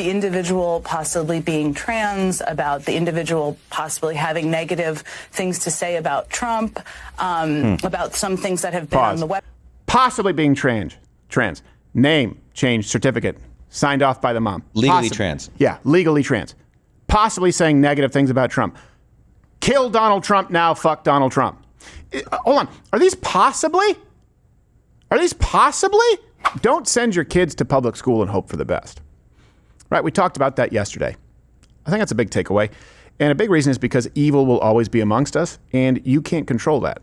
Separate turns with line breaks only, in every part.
the individual possibly being trans, about the individual possibly having negative things to say about Trump, about some things that have been on the web.
Possibly being trans. Name change certificate signed off by the mom.
Legally trans.
Yeah, legally trans. Possibly saying negative things about Trump. Kill Donald Trump now, fuck Donald Trump. Hold on. Are these possibly? Don't send your kids to public school and hope for the best. Right? We talked about that yesterday. I think that's a big takeaway. And a big reason is because evil will always be amongst us, and you can't control that.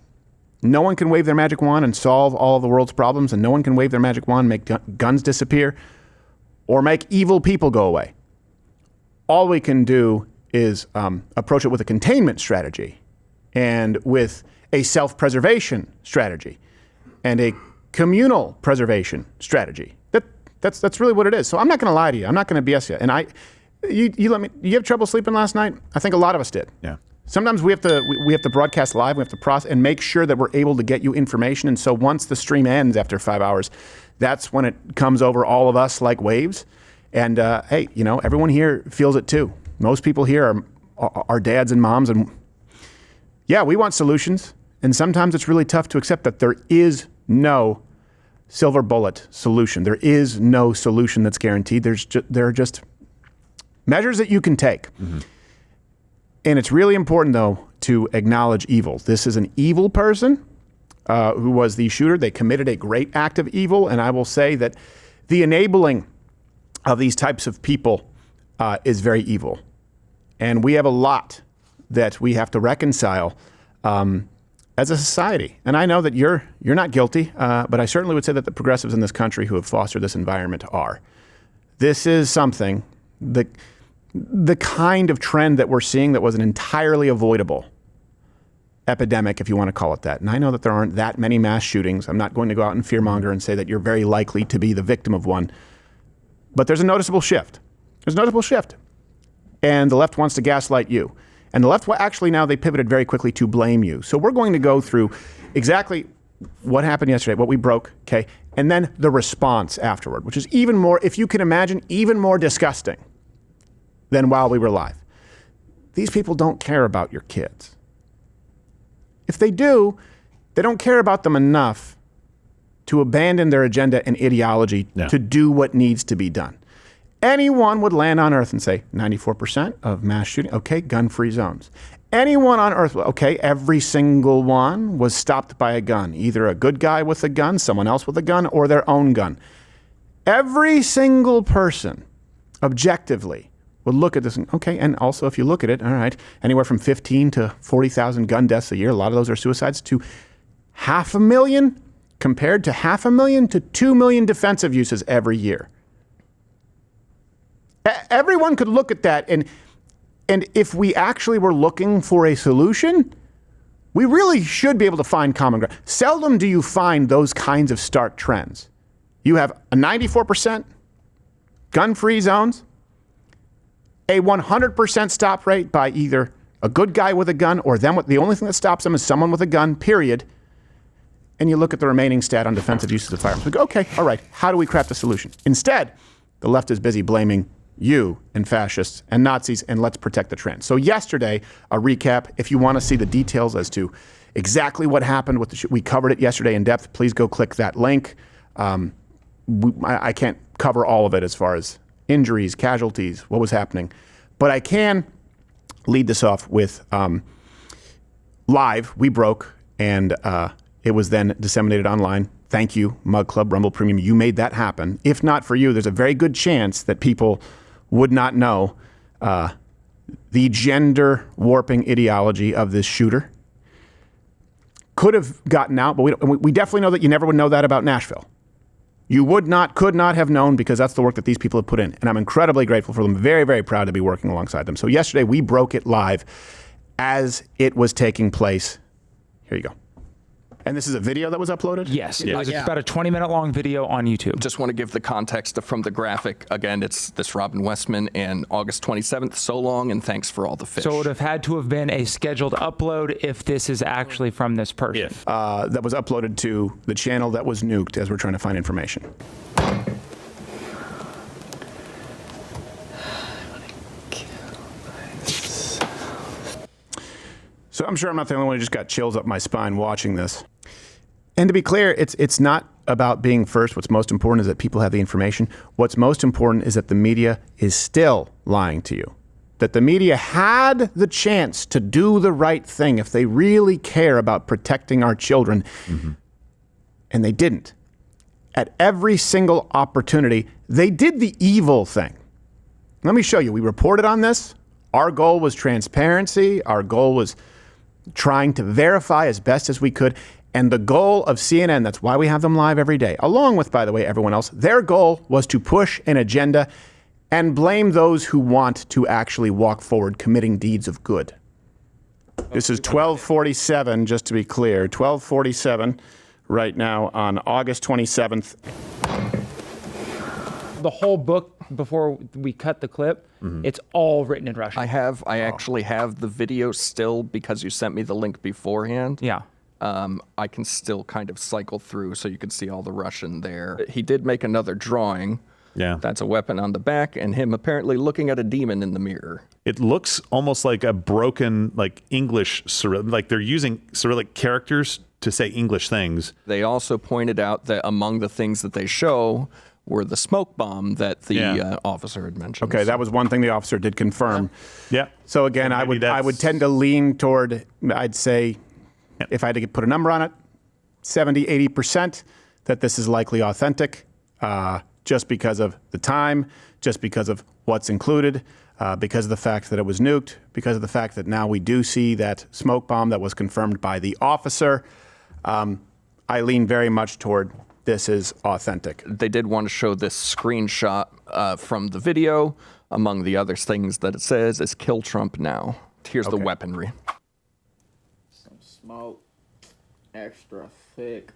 No one can wave their magic wand and solve all of the world's problems, and no one can wave their magic wand and make guns disappear or make evil people go away. All we can do is approach it with a containment strategy and with a self-preservation strategy and a communal preservation strategy. That's really what it is. So I'm not going to lie to you. I'm not going to BS you. And you have trouble sleeping last night? I think a lot of us did.
Yeah.
Sometimes we have to broadcast live. We have to process and make sure that we're able to get you information. And so once the stream ends after 5 hours, that's when it comes over all of us like waves. And hey, everyone here feels it too. Most people here are dads and moms, and yeah, we want solutions. And sometimes it's really tough to accept that there is no silver bullet solution. There is no solution that's guaranteed. There are just measures that you can take. Mm-hmm. And it's really important, though, to acknowledge evil. This is an evil person who was the shooter. They committed a great act of evil. And I will say that the enabling of these types of people is very evil. And we have a lot that we have to reconcile as a society. And I know that you're not guilty, but I certainly would say that the progressives in this country who have fostered this environment are. This is something that the kind of trend that we're seeing that was an entirely avoidable epidemic, if you want to call it that. And I know that there aren't that many mass shootings. I'm not going to go out and fearmonger and say that you're very likely to be the victim of one. But there's a noticeable shift. And the left wants to gaslight you. And the left, actually now they pivoted very quickly to blame you. So we're going to go through exactly what happened yesterday, what we broke, okay? And then the response afterward, which is even more, if you can imagine, even more disgusting than while we were live. These people don't care about your kids. If they do, they don't care about them enough to abandon their agenda and ideology to do what needs to be done. Anyone would land on Earth and say, 94% of mass shooting, okay, gun-free zones. Anyone on Earth, okay, every single one was stopped by a gun, either a good guy with a gun, someone else with a gun, or their own gun. Every single person, objectively, would look at this and, okay, and also if you look at it, all right, anywhere from 15 to 40,000 gun deaths a year, a lot of those are suicides, to 500,000 compared to 500,000 to 2 million defensive uses every year. Everyone could look at that, and if we actually were looking for a solution, we really should be able to find common ground. Seldom do you find those kinds of stark trends. You have a 94% gun-free zones, a 100% stop rate by either a good guy with a gun or them. The only thing that stops them is someone with a gun, period. And you look at the remaining stat on defensive uses of firearms. We go, okay, all right, how do we craft a solution? Instead, the left is busy blaming you and fascists and Nazis, and let's protect the trans. So yesterday, a recap, if you want to see the details as to exactly what happened with we covered it yesterday in depth, please go click that link. I can't cover all of it as far as injuries, casualties, what was happening, but I can lead this off with live, we broke, and it was then disseminated online. Thank you, Mug Club, Rumble Premium. You made that happen. If not for you, there's a very good chance that people would not know the gender warping ideology of this shooter. Could have gotten out, but we definitely know that you never would know that about Nashville. You could not have known, because that's the work that these people have put in. And I'm incredibly grateful for them. Very, very proud to be working alongside them. So yesterday we broke it live as it was taking place. Here you go. And this is a video that was uploaded?
Yes. It was about a 20-minute long video on YouTube.
Just want to give the context from the graphic. Again, it's this Robin Westman and August 27th. So long, and thanks for all the fish.
So it would have had to have been a scheduled upload if this is actually from this person.
That was uploaded to the channel that was nuked as we're trying to find information. So I'm sure I'm not the only one who just got chills up my spine watching this. And to be clear, it's not about being first. What's most important is that people have the information. What's most important is that the media is still lying to you. That the media had the chance to do the right thing if they really care about protecting our children, and they didn't. At every single opportunity, they did the evil thing. Let me show you. We reported on this. Our goal was transparency. Our goal was trying to verify as best as we could. And the goal of CNN, that's why we have them live every day, along with, by the way, everyone else, their goal was to push an agenda and blame those who want to actually walk forward committing deeds of good. This is 12:47, just to be clear, 12:47 right now on August 27th.
The whole book, before we cut the clip, it's all written in Russian.
I actually have the video still because you sent me the link beforehand.
Yeah.
I can still kind of cycle through so you can see all the Russian there. He did make another drawing.
Yeah.
That's a weapon on the back and him apparently looking at a demon in the mirror.
It looks almost like a broken, like English, like they're using Cyrillic characters to say English things.
They also pointed out that among the things that they show were the smoke bomb that the officer had mentioned.
Okay, that was one thing the officer did confirm.
Yeah.
So again, I would tend to lean toward, I'd say, if I had to put a number on it, 70, 80%, that this is likely authentic, just because of the time, just because of what's included, because of the fact that it was nuked, because of the fact that now we do see that smoke bomb that was confirmed by the officer. I lean very much toward this is authentic.
They did want to show this screenshot from the video. Among the other things that it says is kill Trump now. Here's the weaponry.
Smoke, extra thick.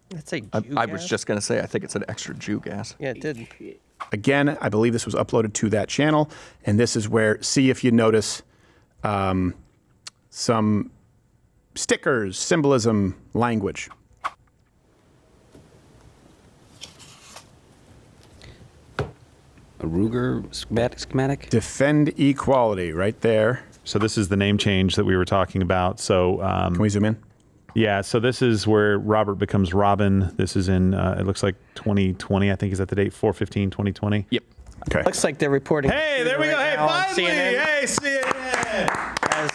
That's a
I was just going to say, I think it said extra Jew gas.
Yeah, it did.
Again, I believe this was uploaded to that channel, and this is where, see if you notice some stickers, symbolism, language.
A Ruger schematic?
Defend equality, right there.
So this is the name change that we were talking about. So
Can we zoom in?
yeah, so this is where Robert becomes Robin. This is in, it looks like 2020, I think is that the date, 4/15/2020.
Yep.
Okay.
Looks like they're reporting.
Hey, there we go. Hey, finally. Hey, CNN.
As,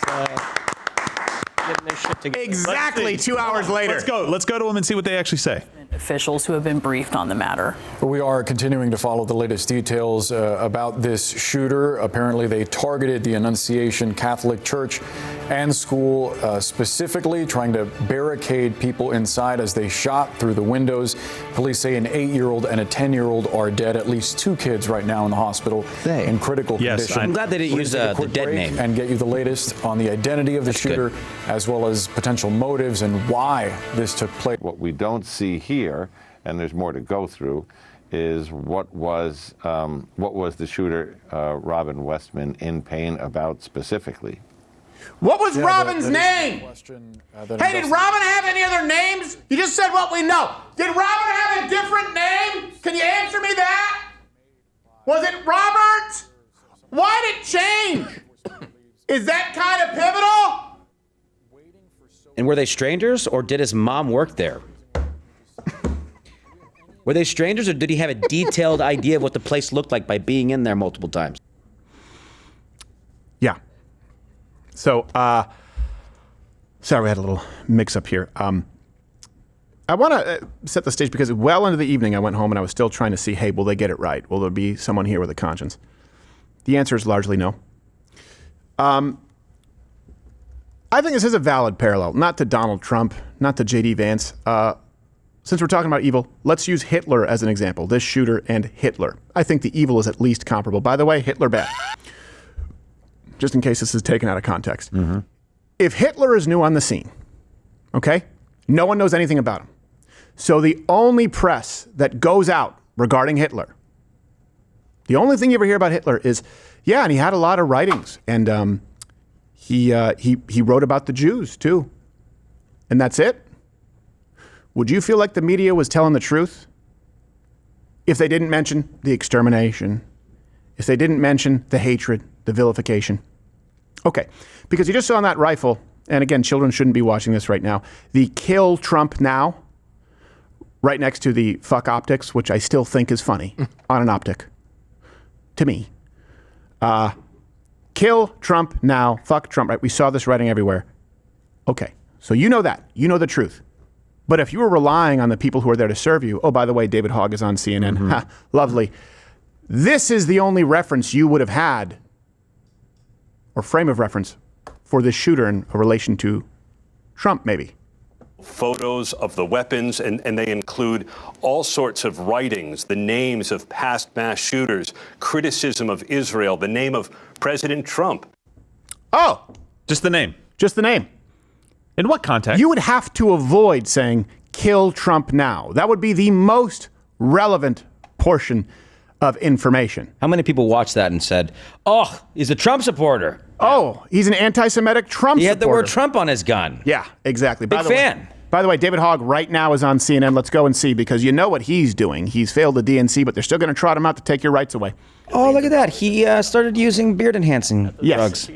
getting their shit together.
Exactly 2 hours later.
Let's go to them and see what they actually say.
Officials who have been briefed on the matter.
We are continuing to follow the latest details about this shooter. Apparently, they targeted the Annunciation Catholic Church and school, specifically trying to barricade people inside as they shot through the windows. Police say an 8-year-old and a 10-year-old are dead. At least 2 kids right now in the hospital in critical condition.
I'm glad they didn't use the dead name.
And get you the latest on the identity of the shooter, as well as potential motives and why this took place.
What we don't see here, and there's more to go through, is what was the shooter, Robin Westman, in pain about specifically?
What was Robin's name? Hey, did Robin have any other names? You just said what we know. Did Robin have a different name? Can you answer me that? Was it Robert? Why did it change? Is that kind of pivotal?
And were they strangers, or did his mom work there? Were they strangers, or did he have a detailed idea of what the place looked like by being in there multiple times?
Yeah. So, sorry, we had a little mix-up here. I want to set the stage because well into the evening I went home and I was still trying to see, hey, will they get it right? Will there be someone here with a conscience? The answer is largely no. I think this is a valid parallel, not to Donald Trump, not to J.D. Vance. Since we're talking about evil, let's use Hitler as an example, this shooter and Hitler. I think the evil is at least comparable. By the way, Hitler bad. Just in case this is taken out of context. Mm-hmm. If Hitler is new on the scene, okay, no one knows anything about him. So the only press that goes out regarding Hitler, the only thing you ever hear about Hitler is, yeah, and he had a lot of writings, and he wrote about the Jews too, and that's it. Would you feel like the media was telling the truth if they didn't mention the extermination, if they didn't mention the hatred, the vilification? Okay, because you just saw on that rifle, and again, children shouldn't be watching this right now, the Kill Trump Now, right next to the fuck optics, which I still think is funny on an optic, to me. Kill Trump now, fuck Trump, right? We saw this writing everywhere. Okay, so you know that. You know the truth. But if you were relying on the people who are there to serve you, oh, by the way, David Hogg is on CNN. Ha, lovely. This is the only reference you would have had, or frame of reference, for this shooter in relation to Trump, maybe.
Photos of the weapons, and they include all sorts of writings, the names of past mass shooters, criticism of Israel, the name of President Trump.
Oh!
Just the name.
Just the name.
In what context?
You would have to avoid saying, kill Trump now. That would be the most relevant portion of information.
How many people watched that and said, oh, he's a Trump supporter?
Oh, he's an anti-Semitic Trump supporter.
He had the word Trump on his gun.
Yeah, exactly.
Big fan.
By the way, David Hogg right now is on CNN. Let's go and see, because you know what he's doing. He's failed the DNC, but they're still going to trot him out to take your rights away.
Oh, look at that. He started using beard-enhancing drugs.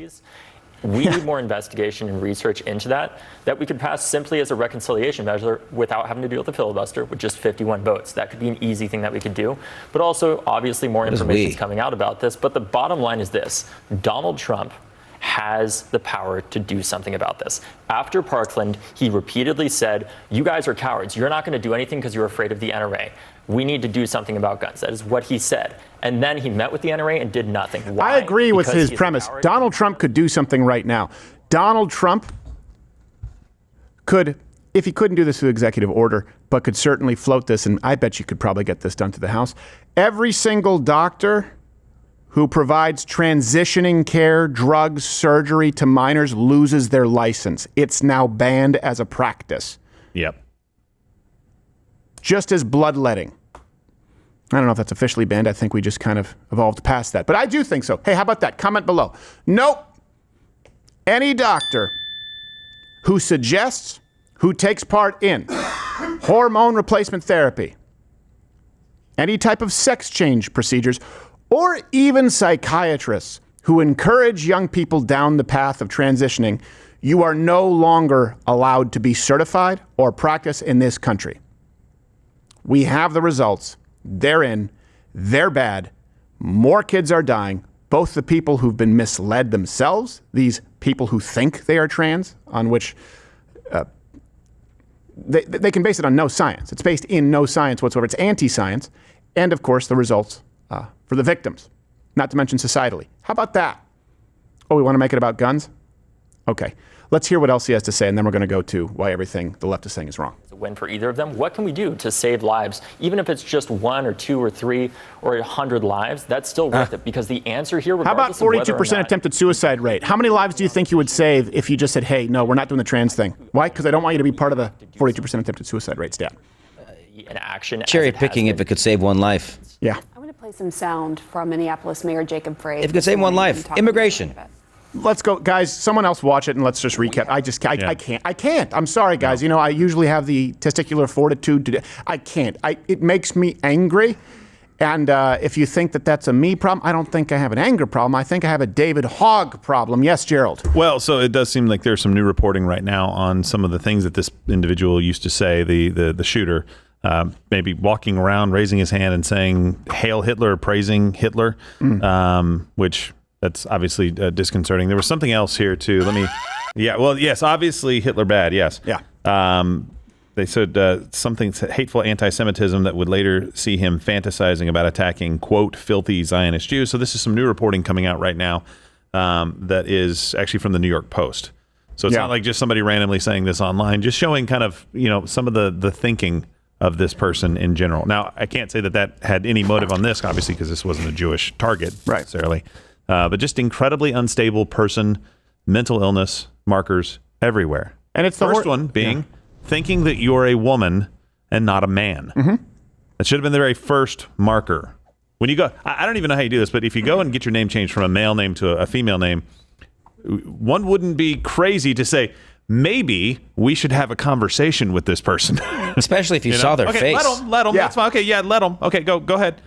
We need more investigation and research into that we could pass simply as a reconciliation measure without having to deal with the filibuster with just 51 votes. That could be an easy thing that we could do. But also, obviously, more information is coming out about this. But the bottom line is this. Donald Trump has the power to do something about this. After Parkland, he repeatedly said, you guys are cowards. You're not going to do anything because you're afraid of the NRA. We need to do something about guns. That is what he said. And then he met with the NRA and did nothing. Why?
I agree with his premise. Donald Trump could do something right now. Donald Trump could, if he couldn't do this through executive order, but could certainly float this, and I bet you could probably get this done to the House. Every single doctor who provides transitioning care, drugs, surgery to minors loses their license. It's now banned as a practice.
Yep.
Just as bloodletting. I don't know if that's officially banned. I think we just kind of evolved past that. But I do think so. Hey, how about that? Comment below. Nope. Any doctor who suggests, who takes part in hormone replacement therapy, any type of sex change procedures, or even psychiatrists who encourage young people down the path of transitioning, you are no longer allowed to be certified or practice in this country. We have the results. They're in. They're bad. More kids are dying. Both the people who've been misled themselves, these people who think they are trans, on which they can base it on no science. It's based in no science whatsoever. It's anti-science. And, of course, the results for the victims, not to mention societally. How about that? Oh, we want to make it about guns? Okay. Let's hear what else he has to say, and then we're going to go to why everything the left is saying is wrong.
It's a win for either of them. What can we do to save lives? Even if it's just 1 or 2 or 3 or 100 lives, that's still worth it, because the answer here,
how about 42% attempted suicide rate? How many lives do you think you would save if you just said, hey, no, we're not doing the trans thing? Why? Because I don't want you to be part of the 42% attempted suicide rate stat.
An action.
Cherry picking if it could save one life.
Yeah.
I want to play some sound from Minneapolis Mayor Jacob Frey.
If it could save one life. Immigration.
Let's go, guys. Someone else watch it, and let's just recap. I can't. I'm sorry, guys. You know, I usually have the testicular fortitude to do. I can't. It makes me angry. And if you think that that's a me problem, I don't think I have an anger problem. I think I have a David Hogg problem. Yes, Gerald.
Well, so it does seem like there's some new reporting right now on some of the things that this individual used to say, the shooter. Maybe walking around, raising his hand and saying, "Hail Hitler," praising Hitler, which that's obviously disconcerting. There was something else here too. Yes, obviously Hitler bad. Yes.
Yeah.
They said something hateful anti-Semitism that would later see him fantasizing about attacking, quote, filthy Zionist Jews. So this is some new reporting coming out right now that is actually from the New York Post. So it's not like just somebody randomly saying this online, just showing kind of, some of the thinking of this person in general. Now, I can't say that had any motive on this, obviously, because this wasn't a Jewish target necessarily. But just incredibly unstable person, mental illness markers everywhere.
And it's the
first one being thinking that you're a woman and not a man. Mm-hmm. That should have been the very first marker. When you go, I don't even know how you do this, but if you go and get your name changed from a male name to a female name, one wouldn't be crazy to say, maybe we should have a conversation with this person.
Especially if you saw their face.
Let them. That's fine. Okay, let them. Okay, go ahead.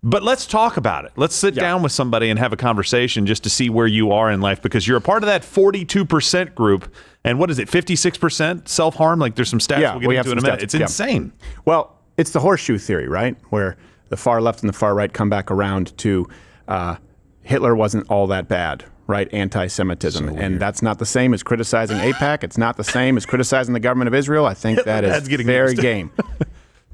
But let's talk about it. Let's sit down with somebody and have a conversation just to see where you are in life, because you're a part of that 42% group. And what is it, 56% self-harm? Like, there's some stats we'll get into in a minute. It's insane.
Well, it's the horseshoe theory, right? Where the far left and the far right come back around to Hitler wasn't all that bad, right? Anti-Semitism. And that's not the same as criticizing AIPAC. It's not the same as criticizing the government of Israel. I think that is very game.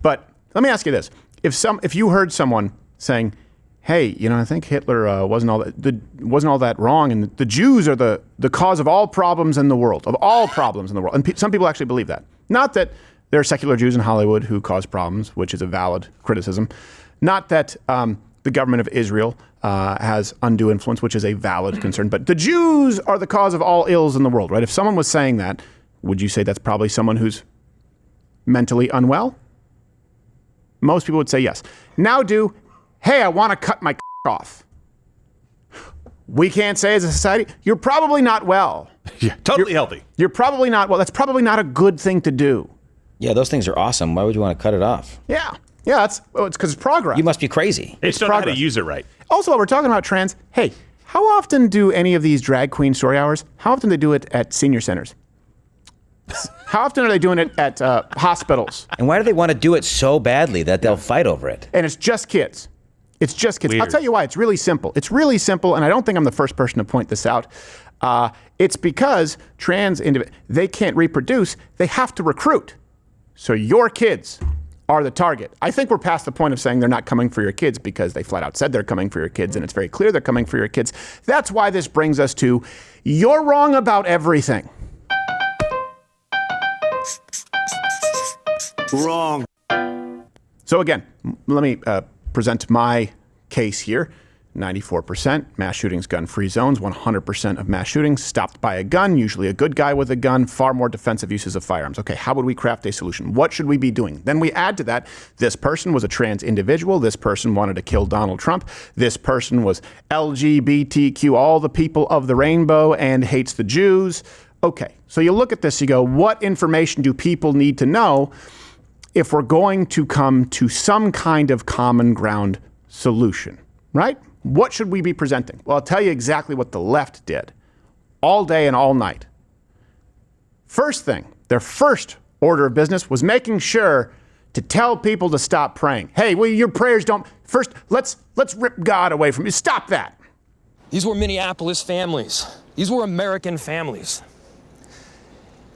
But let me ask you this. If you heard someone saying, hey, I think Hitler wasn't all that wrong, and the Jews are the cause of all problems in the world, And some people actually believe that. Not that there are secular Jews in Hollywood who cause problems, which is a valid criticism. Not that the government of Israel has undue influence, which is a valid concern. But the Jews are the cause of all ills in the world, right? If someone was saying that, would you say that's probably someone who's mentally unwell? Most people would say yes. Now hey, I want to cut my off. We can't say as a society, you're probably not well.
Yeah, totally healthy.
You're probably not well. That's probably not a good thing to do.
Yeah, those things are awesome. Why would you want to cut it off?
Yeah, it's because it's progress.
You must be crazy.
It's don't know how to use it right.
Also, while we're talking about trans, hey, how often do any of these drag queen story hours, how often do they do it at senior centers? How often are they doing it at hospitals?
And why do they want to do it so badly that they'll fight over it?
And it's just kids. It's just kids.
Weird.
I'll tell you why. It's really simple. It's really simple, and I don't think I'm the first person to point this out. It's because trans individuals, they can't reproduce. They have to recruit. So your kids are the target. I think we're past the point of saying they're not coming for your kids because they flat out said they're coming for your kids, and it's very clear they're coming for your kids. That's why this brings us to, you're wrong about everything.
Wrong.
So again, let me present my case here. 94% mass shootings, gun-free zones, 100% of mass shootings stopped by a gun, usually a good guy with a gun, far more defensive uses of firearms. Okay, how would we craft a solution? What should we be doing? Then we add to that, this person was a trans individual, this person wanted to kill Donald Trump, this person was LGBTQ, all the people of the rainbow, and hates the Jews. Okay, so you look at this, you go, what information do people need to know if we're going to come to some kind of common ground solution, right? What should we be presenting? Well, I'll tell you exactly what the left did all day and all night. First thing, their first order of business was making sure to tell people to stop praying. Hey, well, your prayers don't. First, let's rip God away from you. Stop that.
These were Minneapolis families. These were American families.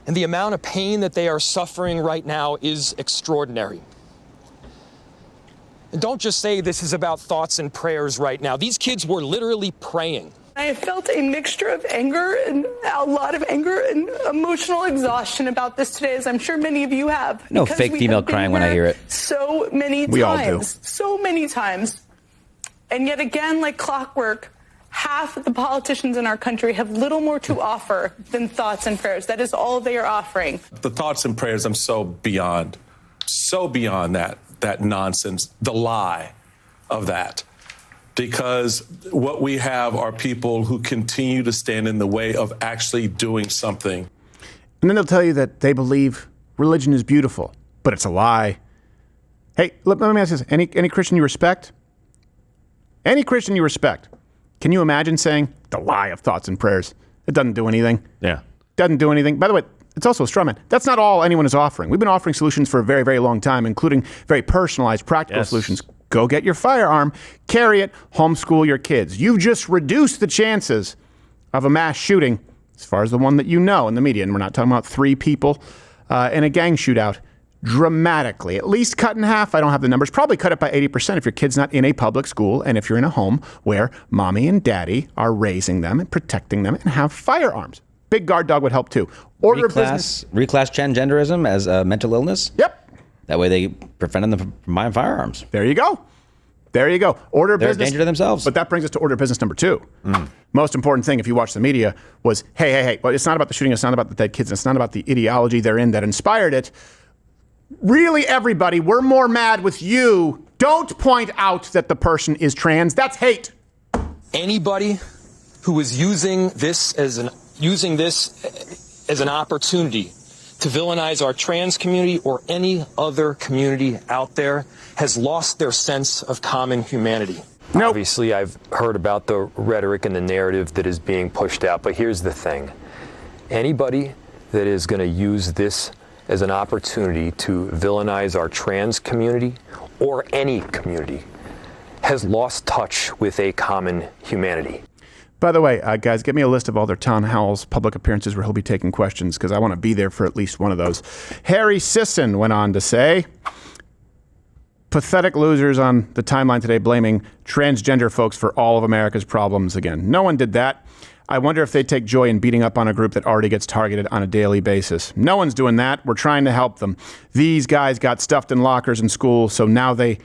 And the amount of pain that they are suffering right now is extraordinary. And don't just say this is about thoughts and prayers right now. These kids were literally praying.
I felt a mixture of anger and a lot of anger and emotional exhaustion about this today, as I'm sure many of you have.
No fake female crying when I hear it.
So many times.
We all do.
So many times. And yet again, like clockwork, half of the politicians in our country have little more to offer than thoughts and prayers. That is all they are offering.
The thoughts and prayers, I'm so beyond that nonsense, the lie of that. Because what we have are people who continue to stand in the way of actually doing something.
And then they'll tell you that they believe religion is beautiful, but it's a lie. Hey, let me ask this. Any Christian you respect? Any Christian you respect? Can you imagine saying the lie of thoughts and prayers? It doesn't do anything.
Yeah.
Doesn't do anything. By the way, it's also a straw man. That's not all anyone is offering. We've been offering solutions for a very, very long time, including very personalized, practical solutions. Go get your firearm, carry it, homeschool your kids. You've just reduced the chances of a mass shooting, as far as the one that you know in the media, and we're not talking about 3 people in a gang shootout, dramatically. At least cut in half. I don't have the numbers. Probably cut it by 80% if your kid's not in a public school and if you're in a home where mommy and daddy are raising them and protecting them and have firearms. Big guard dog would help too. Order business.
Reclass transgenderism as a mental illness?
Yep.
That way they prevent them from buying firearms.
There you go. There you go. Order
They're
business.
a danger to themselves.
But that brings us to order business number 2. Most important thing, if you watch the media, was, hey, well, it's not about the shooting, it's not about the dead kids, it's not about the ideology they're in that inspired it. Really, everybody, we're more mad with you. Don't point out that the person is trans. That's hate.
Anybody who is using this as an opportunity to villainize our trans community or any other community out there has lost their sense of common humanity.
Obviously, I've heard about the rhetoric and the narrative that is being pushed out, but here's the thing. Anybody that is going to use this as an opportunity to villainize our trans community or any community has lost touch with a common humanity.
By the way, guys, get me a list of all their town halls, public appearances where he'll be taking questions, because I want to be there for at least one of those. Harry Sisson went on to say, pathetic losers on the timeline today blaming transgender folks for all of America's problems again. No one did that. I wonder if they take joy in beating up on a group that already gets targeted on a daily basis. No one's doing that. We're trying to help them. These guys got stuffed in lockers in school, so now they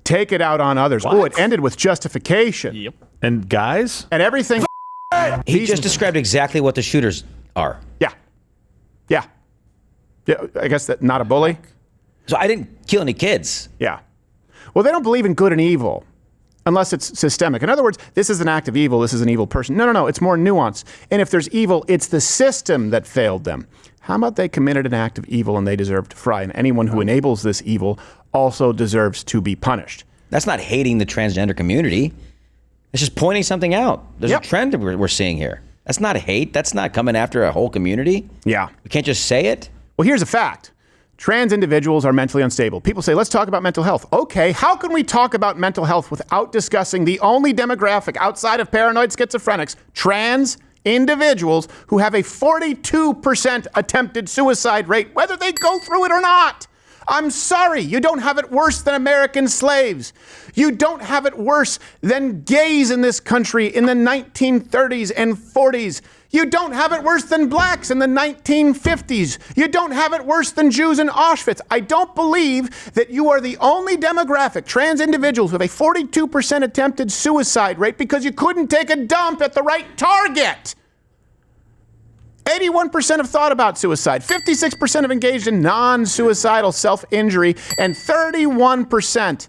take it out on others. Oh, it ended with justification.
Yep. And guys?
And everything.
He just described exactly what the shooters are.
Yeah. Yeah. Yeah. I guess that not a bully.
So I didn't kill any kids.
Yeah. Well, they don't believe in good and evil unless it's systemic. In other words, this is an act of evil. This is an evil person. No. It's more nuanced. And if there's evil, it's the system that failed them. How about they committed an act of evil and they deserve to fry? And anyone who enables this evil also deserves to be punished.
That's not hating the transgender community. It's just pointing something out. There's a trend that we're seeing here. That's not hate. That's not coming after a whole community.
Yeah.
We can't just say it.
Well, here's a fact. Trans individuals are mentally unstable. People say, let's talk about mental health. Okay, how can we talk about mental health without discussing the only demographic outside of paranoid schizophrenics, trans individuals who have a 42% attempted suicide rate, whether they go through it or not? I'm sorry, you don't have it worse than American slaves. You don't have it worse than gays in this country in the 1930s and 40s. You don't have it worse than blacks in the 1950s. You don't have it worse than Jews in Auschwitz. I don't believe that you are the only demographic, trans individuals with a 42% attempted suicide rate, because you couldn't take a dump at the right target. 81% have thought about suicide, 56% have engaged in non-suicidal self-injury, and 31%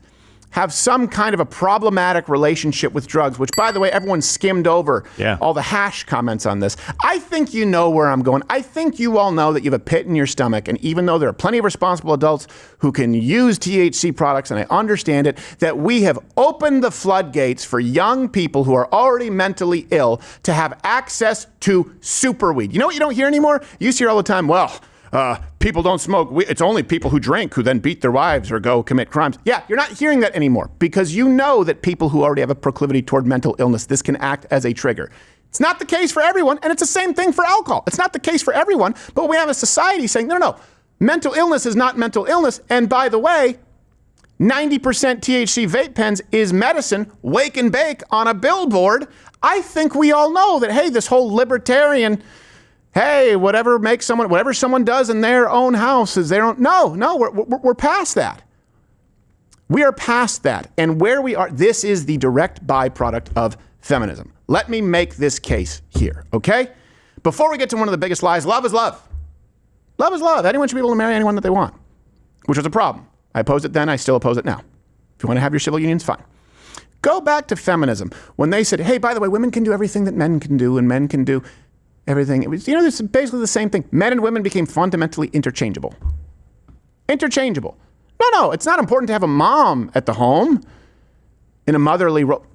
have some kind of a problematic relationship with drugs, which, by the way, everyone skimmed over all the hash comments on this. I think you know where I'm going. I think you all know that you have a pit in your stomach, and even though there are plenty of responsible adults who can use THC products, and I understand it, that we have opened the floodgates for young people who are already mentally ill to have access to superweed. You know what you don't hear anymore? You used to hear all the time, people don't smoke. It's only people who drink who then beat their wives or go commit crimes. Yeah, you're not hearing that anymore, because you know that people who already have a proclivity toward mental illness, this can act as a trigger. It's not the case for everyone, and it's the same thing for alcohol. It's not the case for everyone, but we have a society saying, no, mental illness is not mental illness. And by the way, 90% THC vape pens is medicine, wake and bake on a billboard. I think we all know that, hey, this whole libertarian, hey, whatever someone does in their own house is their own. No, we're past that. We are past that. And where we are, this is the direct byproduct of feminism. Let me make this case here, okay? Before we get to one of the biggest lies, love is love. Love is love. Anyone should be able to marry anyone that they want, which was a problem. I opposed it then. I still oppose it now. If you want to have your civil unions, fine. Go back to feminism. When they said, hey, by the way, women can do everything that men can do, and men can do everything. It was, this is basically the same thing. Men and women became fundamentally interchangeable. Interchangeable. No, it's not important to have a mom at the home in a motherly role.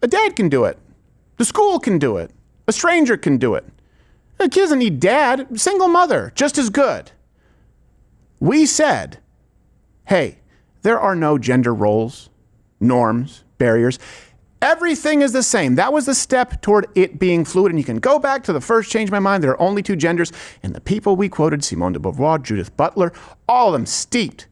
A dad can do it. The school can do it. A stranger can do it. The kid doesn't need dad. Single mother, just as good. We said, hey, there are no gender roles, norms, barriers. Everything is the same. That was the step toward it being fluid. And you can go back to the first Change My Mind. There are only two genders. And the people we quoted, Simone de Beauvoir, Judith Butler, all of them steeped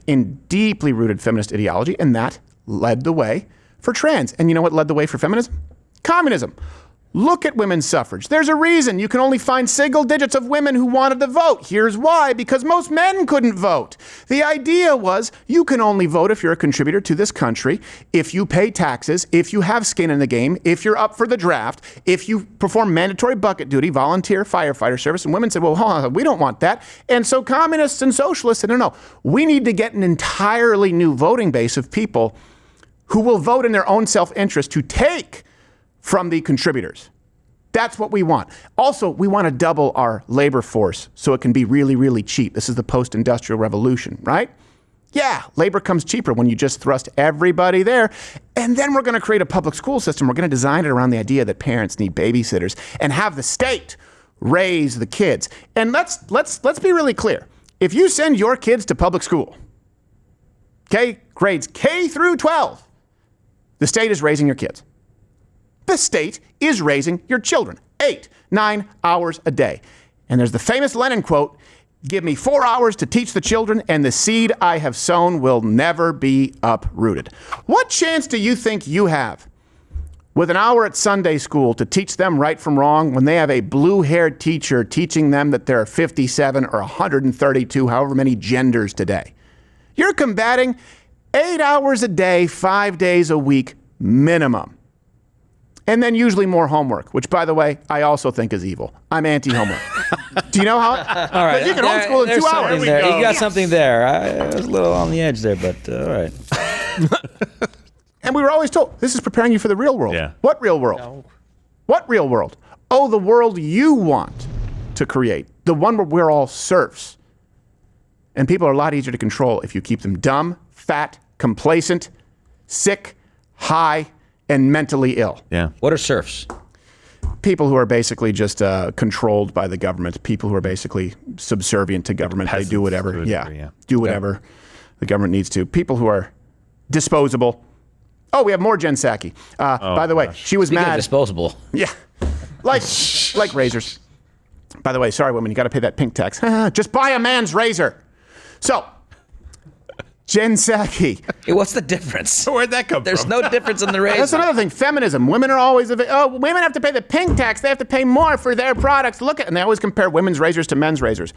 in deeply rooted feminist ideology. And that led the way for trans. And you know what led the way for feminism? Communism. Look at women's suffrage. There's a reason you can only find single digits of women who wanted to vote. Here's why: because most men couldn't vote. The idea was you can only vote if you're a contributor to this country, if you pay taxes, if you have skin in the game, if you're up for the draft, if you perform mandatory bucket duty, volunteer firefighter service. And women said, well, hold on, we don't want that. And so communists and socialists said, no, we need to get an entirely new voting base of people who will vote in their own self-interest to take from the contributors. That's what we want. Also, we want to double our labor force so it can be really, really cheap. This is the post-industrial revolution, right? Yeah, labor comes cheaper when you just thrust everybody there. And then we're going to create a public school system. We're going to design it around the idea that parents need babysitters and have the state raise the kids. And let's be really clear. If you send your kids to public school, okay, grades K through 12, the state is raising your kids. The state is raising your children 8, 9 hours a day. And there's the famous Lenin quote, "Give me 4 hours to teach the children, and the seed I have sown will never be uprooted." What chance do you think you have with an hour at Sunday school to teach them right from wrong when they have a blue-haired teacher teaching them that there are 57 or 132, however many genders today? You're combating 8 hours a day, 5 days a week minimum. And then usually more homework, which, by the way, I also think is evil. I'm anti-homework. Do you know how?
All right.
You can homeschool in 2 hours.
You got something there. I was a little on the edge there, but all right.
And we were always told, this is preparing you for the real world.
Yeah.
What real world? No. What real world? Oh, the world you want to create. The one where we're all serfs. And people are a lot easier to control if you keep them dumb, fat, complacent, sick, high, and mentally ill.
Yeah.
What are serfs?
People who are basically just controlled by the government. People who are basically subservient to government. They do whatever. Do whatever the government needs to. People who are disposable. Oh, we have more Jen Psaki. By the way, she was
Speaking
mad.
of disposable.
Yeah, like razors. By the way, sorry, women, you got to pay that pink tax. Just buy a man's razor. So, Jen Psaki.
Hey, what's the difference?
Where'd that come from?
There's no difference in the razor.
That's another thing. Feminism. Women are always, women have to pay the pink tax. They have to pay more for their products. Look at, and they always compare women's razors to men's razors.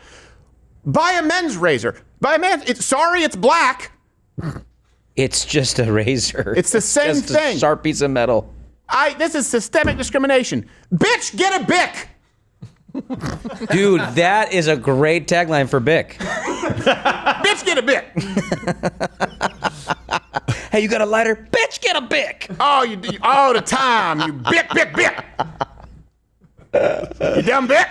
Buy a men's razor. Buy a man's. Sorry, it's black.
It's just a razor.
It's the same
just
thing.
A sharp piece of metal.
This is systemic discrimination. Bitch, get a Bic.
Dude, that is a great tagline for Bic.
Bitch, get a Bic.
Hey, you got a lighter? Bitch, get a Bic.
Oh, you all the time. You Bic. You dumb Bic.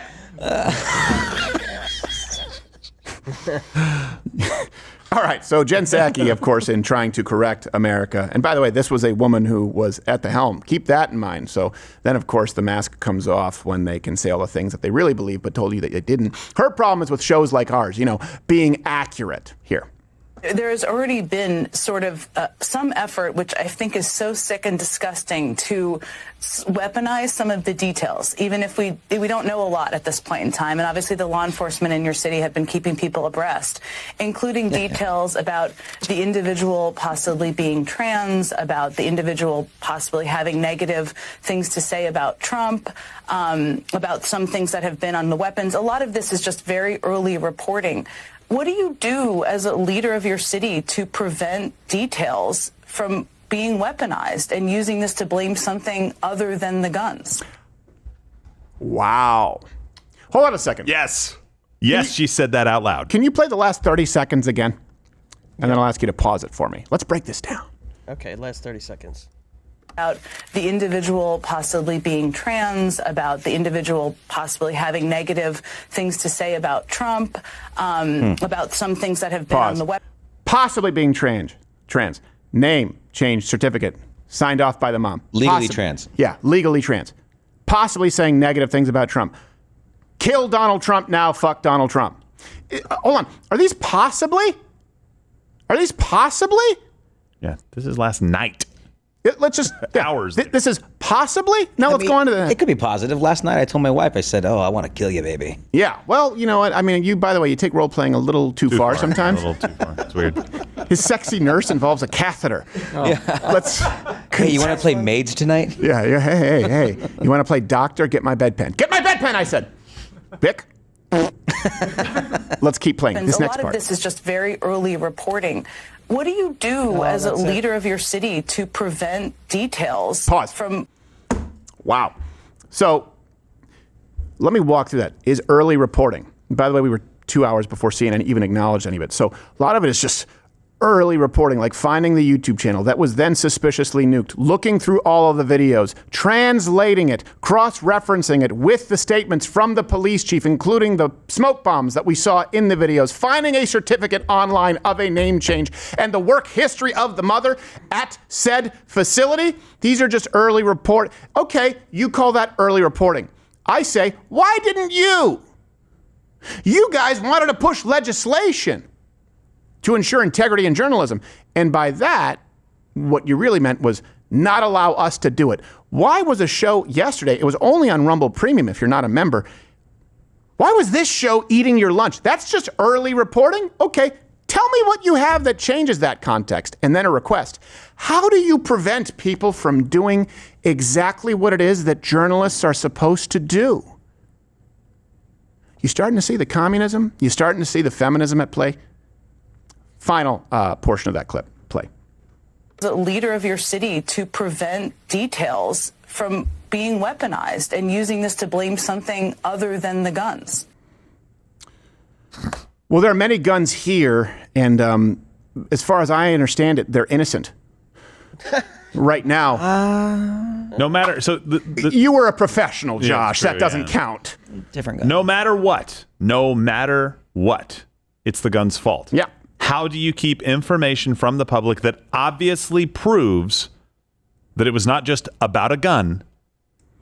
All right, so Jen Psaki, of course, in trying to correct America. And by the way, this was a woman who was at the helm. Keep that in mind. So then, of course, the mask comes off when they can say all the things that they really believe but told you that they didn't. Her problem is with shows like ours, being accurate here.
There has already been sort of some effort, which I think is so sick and disgusting, to weaponize some of the details, even if we don't know a lot at this point in time. And obviously the law enforcement in your city have been keeping people abreast, including details about the individual possibly being trans, about the individual possibly having negative things to say about Trump, about some things that have been on the weapons. A lot of this is just very early reporting. What do you do as a leader of your city to prevent details from being weaponized and using this to blame something other than the guns?
Wow. Hold on a second.
Yes. Yes, she said that out loud.
Can you play the last 30 seconds again? And then I'll ask you to pause it for me. Let's break this down.
Okay, last 30 seconds.
About the individual possibly being trans, about the individual possibly having negative things to say about Trump, about some things that have been on the web.
Possibly being trans. Name, change, certificate, signed off by the mom.
Legally trans.
Yeah, legally trans. Possibly saying negative things about Trump. Kill Donald Trump now, fuck Donald Trump. Hold on. Are these possibly?
Yeah, this is last night.
Let's just
hours.
This is possibly. Now let's go on to the.
It could be positive. Last night I told my wife, I said, "Oh, I want to kill you, baby."
Yeah. Well, you know what? I mean, by the way, you take role playing a little too far sometimes.
A little too far. It's weird.
His sexy nurse involves a catheter.
Oh. Yeah.
Let's.
Hey, you want to play maids tonight?
Yeah. Hey. You want to play doctor? Get my bedpan. Get my bedpan, I said. Bic. Let's keep playing this next part.
A lot of this is just very early reporting. What do you do as a leader of your city to prevent details from...
Wow. So let me walk through that. Is early reporting. By the way, we were 2 hours before CNN even acknowledged any of it. So a lot of it is just early reporting, like finding the YouTube channel that was then suspiciously nuked, looking through all of the videos, translating it, cross-referencing it with the statements from the police chief, including the smoke bombs that we saw in the videos, finding a certificate online of a name change, and the work history of the mother at said facility. These are just early report. Okay, you call that early reporting. I say, why didn't you? You guys wanted to push legislation to ensure integrity in journalism. And by that, what you really meant was not allow us to do it. Why was a show yesterday, it was only on Rumble Premium if you're not a member. Why was this show eating your lunch? That's just early reporting? Okay, tell me what you have that changes that context. And then a request. How do you prevent people from doing exactly what it is that journalists are supposed to do? You starting to see the communism? You starting to see the feminism at play? Final portion of that clip, play.
The leader of your city to prevent details from being weaponized and using this to blame something other than the guns.
Well, there are many guns here, and as far as I understand it, they're innocent. Right now.
No matter, so
you were a professional, Josh.
Yeah,
that doesn't count.
Different gun.
No matter what, it's the gun's fault.
Yeah.
How do you keep information from the public that obviously proves that it was not just about a gun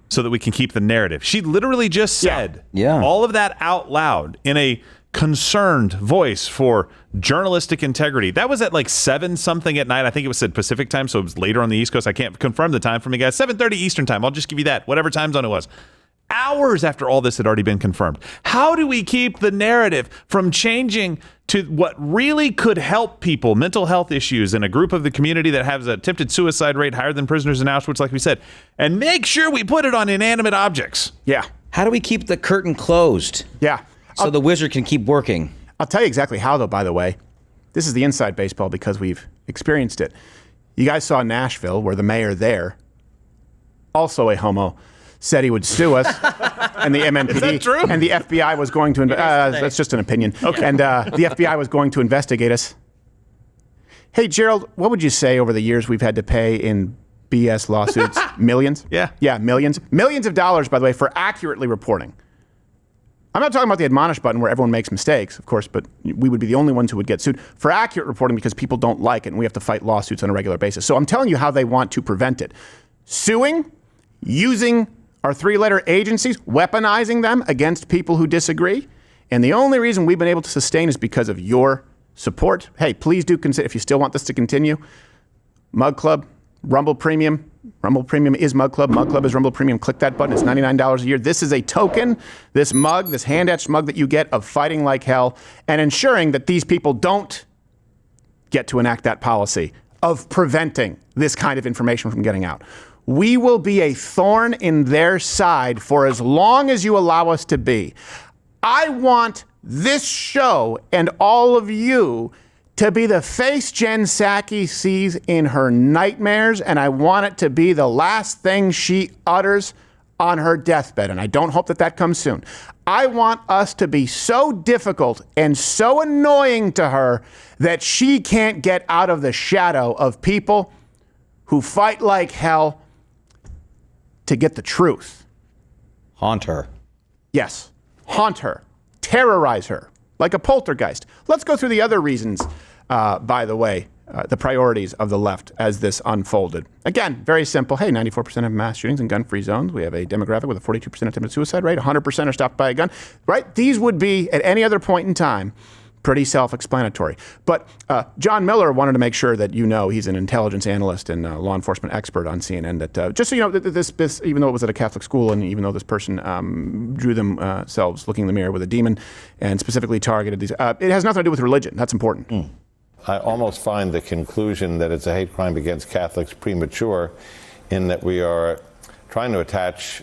so that we can keep the narrative? She literally just said all of that out loud in a concerned voice for journalistic integrity. That was at like 7-something at night. I think it was at Pacific time, so it was later on the East Coast. I can't confirm the time for me, guys. 7:30 Eastern time. I'll just give you that, whatever time zone it was. Hours after all this had already been confirmed. How do we keep the narrative from changing to what really could help people, mental health issues in a group of the community that has an attempted suicide rate higher than prisoners in Auschwitz, like we said, and make sure we put it on inanimate objects?
Yeah.
How do we keep the curtain closed?
Yeah.
So the wizard can keep working.
I'll tell you exactly how, though, by the way. This is the inside baseball because we've experienced it. You guys saw Nashville, where the mayor there, also a homo, said he would sue us, and the MNPD,
Is that true?
and the FBI was going to, that's just an opinion,
Okay.
And the FBI was going to investigate us. Hey, Gerald, what would you say over the years we've had to pay in BS lawsuits? Millions?
Yeah.
Yeah, millions. Millions of dollars, by the way, for accurately reporting. I'm not talking about the admonish button where everyone makes mistakes, of course, but we would be the only ones who would get sued for accurate reporting because people don't like it and we have to fight lawsuits on a regular basis. So I'm telling you how they want to prevent it. Suing, using our 3-letter agencies, weaponizing them against people who disagree. And the only reason we've been able to sustain is because of your support. Hey, please do consider, if you still want this to continue, Mug Club, Rumble Premium. Rumble Premium is Mug Club. Mug Club is Rumble Premium. Click that button. It's $99 a year. This is a token, this mug, this hand-etched mug that you get of fighting like hell and ensuring that these people don't get to enact that policy of preventing this kind of information from getting out. We will be a thorn in their side for as long as you allow us to be. I want this show and all of you to be the face Jen Psaki sees in her nightmares, and I want it to be the last thing she utters on her deathbed, and I don't hope that that comes soon. I want us to be so difficult and so annoying to her that she can't get out of the shadow of people who fight like hell to get the truth.
Haunt her.
Yes, haunt her, terrorize her, like a poltergeist. Let's go through the other reasons, by the way, the priorities of the left as this unfolded. Again, very simple. Hey, 94% of mass shootings in gun-free zones. We have a demographic with a 42% attempted suicide rate. 100% are stopped by a gun, right? These would be, at any other point in time, pretty self-explanatory. But John Miller wanted to make sure that you know he's an intelligence analyst and law enforcement expert on CNN. That just so you know, this even though it was at a Catholic school and even though this person drew themselves looking in the mirror with a demon and specifically targeted these, it has nothing to do with religion. That's important.
I almost find the conclusion that it's a hate crime against Catholics premature, in that we are trying to attach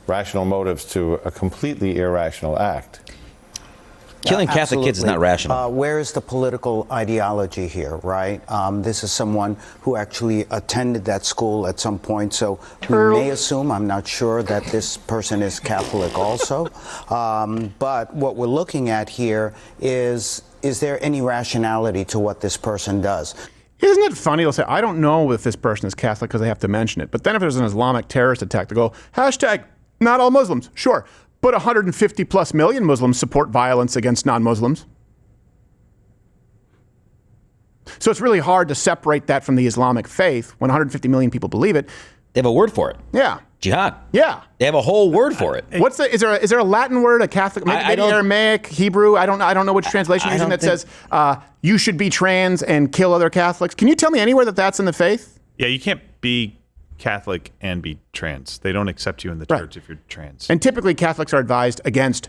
rational motives to a completely irrational act.
Killing Catholic kids is not rational.
Where is the political ideology here, right? This is someone who actually attended that school at some point, so we may assume, I'm not sure, that this person is Catholic also. But what we're looking at here is is there any rationality to what this person does?
Isn't it funny? They'll say, I don't know if this person is Catholic because they have to mention it. But then if there's an Islamic terrorist attack, they go, hashtag not all Muslims. Sure. But 150 plus million Muslims support violence against non-Muslims. So it's really hard to separate that from the Islamic faith when 150 million people believe it.
They have a word for it.
Yeah.
Jihad.
Yeah.
They have a whole word for it.
What's the? Is there a Latin word, a Catholic, maybe Aramaic, Hebrew? I don't know which translation you're using that says you should be trans and kill other Catholics. Can you tell me anywhere that that's in the faith?
Yeah, you can't be Catholic and be trans. They don't accept you in the church if you're trans.
And typically Catholics are advised against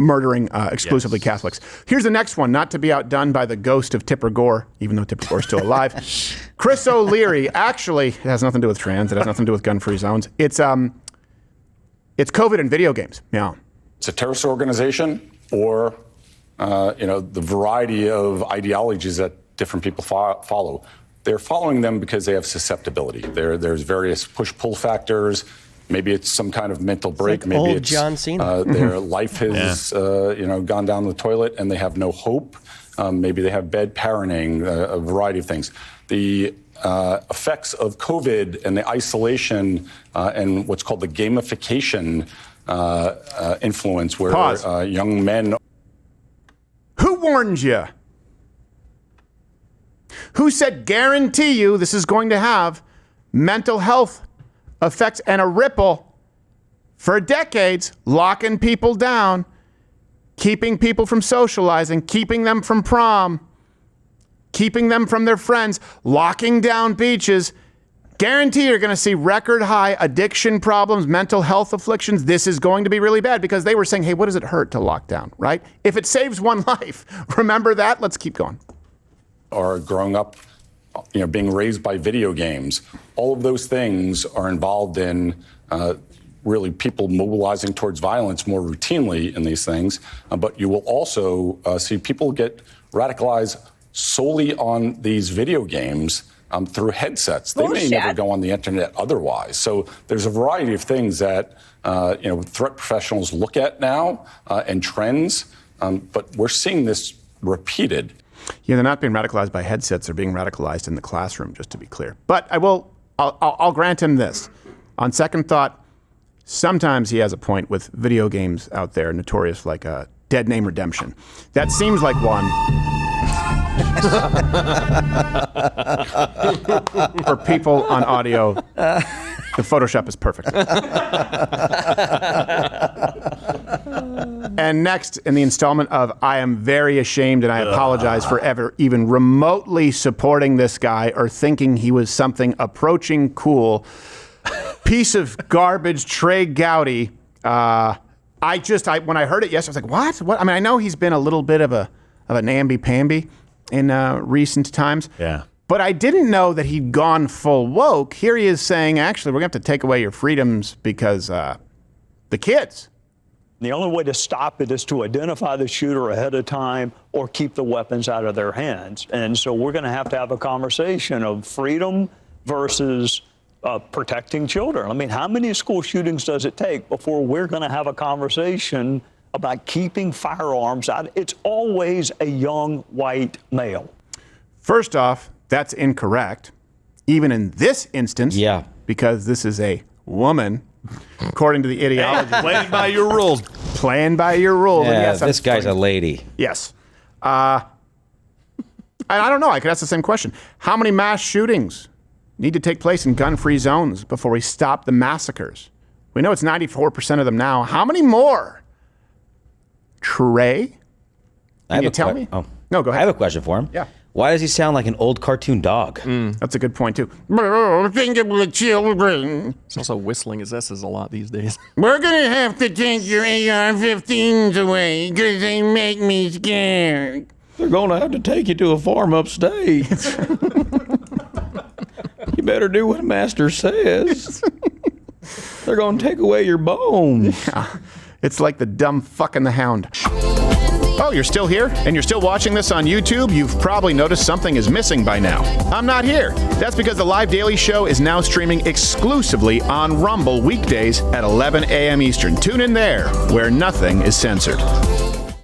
murdering exclusively Catholics. Here's the next one, not to be outdone by the ghost of Tipper Gore, even though Tipper Gore's still alive. Chris O'Leary, actually, it has nothing to do with trans. It has nothing to do with gun-free zones. It's COVID and video games. Yeah.
It's a terrorist organization, or the variety of ideologies that different people follow. They're following them because they have susceptibility. There's various push-pull factors. Maybe it's some kind of mental break.
Like
maybe
old
it's
John Cena.
Their life has gone down the toilet and they have no hope. Maybe they have bad parenting, a variety of things. The effects of COVID and the isolation and what's called the gamification influence, where young men.
Who warned you? Who said guarantee you this is going to have mental health effects and a ripple for decades, locking people down, keeping people from socializing, keeping them from prom, keeping them from their friends, locking down beaches? Guarantee you're going to see record high addiction problems, mental health afflictions. This is going to be really bad because they were saying, hey, what does it hurt to lock down, right? If it saves one life, remember that? Let's keep going.
Or growing up, being raised by video games. All of those things are involved in really people mobilizing towards violence more routinely in these things. But you will also see people get radicalized solely on these video games through headsets. They may never go on the internet otherwise. So there's a variety of things that threat professionals look at now and trends. But we're seeing this repeated.
Yeah, they're not being radicalized by headsets. They're being radicalized in the classroom, just to be clear. But I'll grant him this. On second thought, sometimes he has a point with video games out there, notorious like Dead Name Redemption. That seems like one. For people on audio, the Photoshop is perfect. And next, in the installment of I am very ashamed and I apologize for ever even remotely supporting this guy or thinking he was something approaching cool. Piece of garbage, Trey Gowdy. When I heard it yesterday, I was like, what? I mean, I know he's been a little bit of a namby-pamby in recent times.
Yeah.
But I didn't know that he'd gone full woke. Here he is saying, actually, we're going to have to take away your freedoms because the kids.
The only way to stop it is to identify the shooter ahead of time or keep the weapons out of their hands. And so we're going to have a conversation of freedom versus protecting children. I mean, how many school shootings does it take before we're going to have a conversation about keeping firearms out? It's always a young white male.
First off, that's incorrect, even in this instance. Yeah. Because this is a woman, according to the ideology.
Playing by your rules.
Playing by your rules.
Yeah,
and yes,
this guy's a lady.
Yes. I don't know. I could ask the same question. How many mass shootings need to take place in gun-free zones before we stop the massacres? We know it's 94% of them now. How many more? Trey? Can you tell me?
Oh.
No, go ahead.
I have a question for him.
Yeah.
Why does he sound like an old cartoon dog?
That's a good point, too. Think of the children.
He's also whistling his S's a lot these days.
We're going to have to take your AR-15s away because they make me scared.
They're going to have to take you to a farm upstate. You better do what Master says. They're going to take away your bones.
Yeah. It's like the dumb fuck and the hound. Oh, you're still here? And you're still watching this on YouTube? You've probably noticed something is missing by now. I'm not here. That's because the Live Daily Show is now streaming exclusively on Rumble weekdays at 11 a.m. Eastern. Tune in there, where nothing is censored.